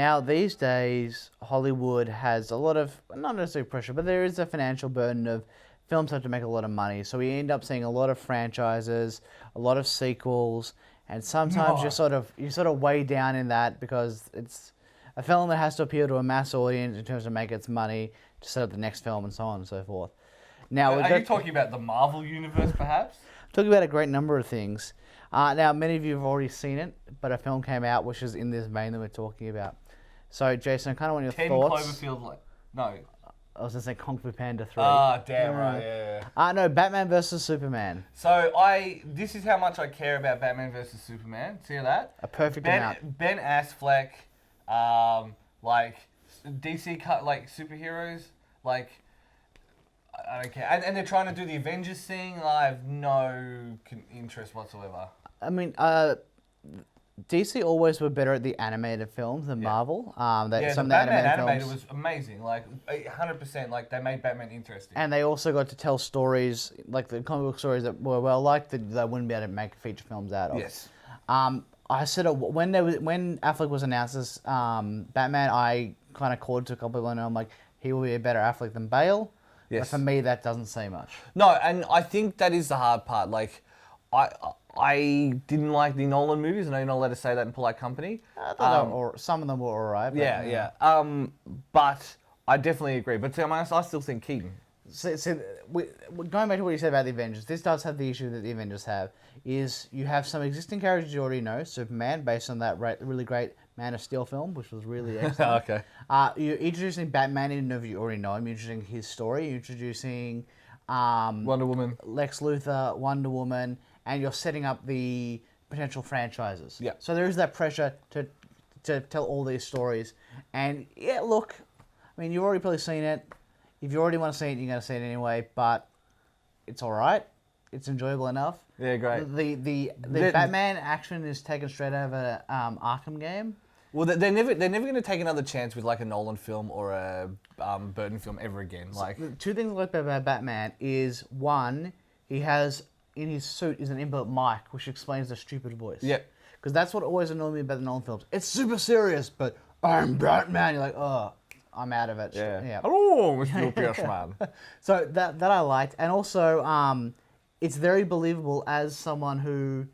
Now, these days, Hollywood has a lot of, not necessarily pressure, but there is a financial burden of films have to make a lot of money. So we end up seeing a lot of franchises, a lot of sequels, and sometimes you're sort of way down in that because it's a film that has to appeal to a mass audience in terms of make its money to set up the next film and so on and so forth. Now, are you talking about the Marvel universe, perhaps? Talking about a great number of things. Now, many of you have already seen it, but a film came out which is in this vein that we're talking about. So, Jason, I kind of want your 10 thoughts. Cloverfield, no. I was going to say Kung Fu Panda 3. Ah, damn right, yeah. No, Batman versus Superman. So, this is how much I care about Batman versus Superman. See that? A perfect amount. Ben Affleck, like, DC cut, like, superheroes, like, I don't care. And they're trying to do the Avengers thing. I have no interest whatsoever. I mean, DC always were better at the animated films than Marvel. The Batman animated was amazing. Like 100%. Like they made Batman interesting. And they also got to tell stories, like the comic book stories that were well liked that they wouldn't be able to make feature films out of. Yes. I said when Affleck was announced as Batman, I kind of called to a couple people and I'm like, he will be a better Affleck than Bale. Yes. But for me, that doesn't say much. No, and I think that is the hard part. Like, I didn't like the Nolan movies. I know you're not allowed to say that in polite company. Some of them were alright. Yeah. But I definitely agree. But to be honest, I still think Keaton. So going back to what you said about the Avengers, this does have the issue that the Avengers have, is you have some existing characters you already know, Superman, based on that really great Man of Steel film, which was really excellent. Okay. You're introducing Batman, even if you already know him, you're introducing his story, you're introducing Wonder Woman, Lex Luthor, Wonder Woman, and you're setting up the potential franchises. Yeah. So there is that pressure to tell all these stories. And yeah, look, I mean, you've already probably seen it. If you already want to see it, you're going to see it anyway, but it's all right. It's enjoyable enough. Yeah, great. The Batman action is taken straight out of an Arkham game. Well, they're never going to take another chance with like a Nolan film or a Burton film ever again. Like the two things I like about Batman is one, he has in his suit is an inbuilt mic which explains the stupid voice. Yep. Because that's what always annoyed me about the Nolan films. It's super serious, but I'm Batman. You're like, oh, I'm out of it. Yeah. Hello, Mr. Pierce Man. So that I liked, and also it's very believable as someone who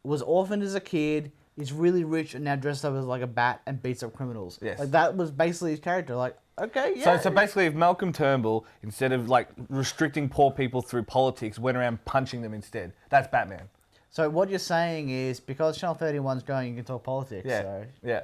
was orphaned as a kid, is really rich, and now dressed up as like a bat and beats up criminals. Yes. Like that was basically his character. Like, okay, yeah. So basically, if Malcolm Turnbull, instead of like restricting poor people through politics, went around punching them instead, that's Batman. So what you're saying is because Channel 31's going, you can talk politics. Yeah. So. Yeah.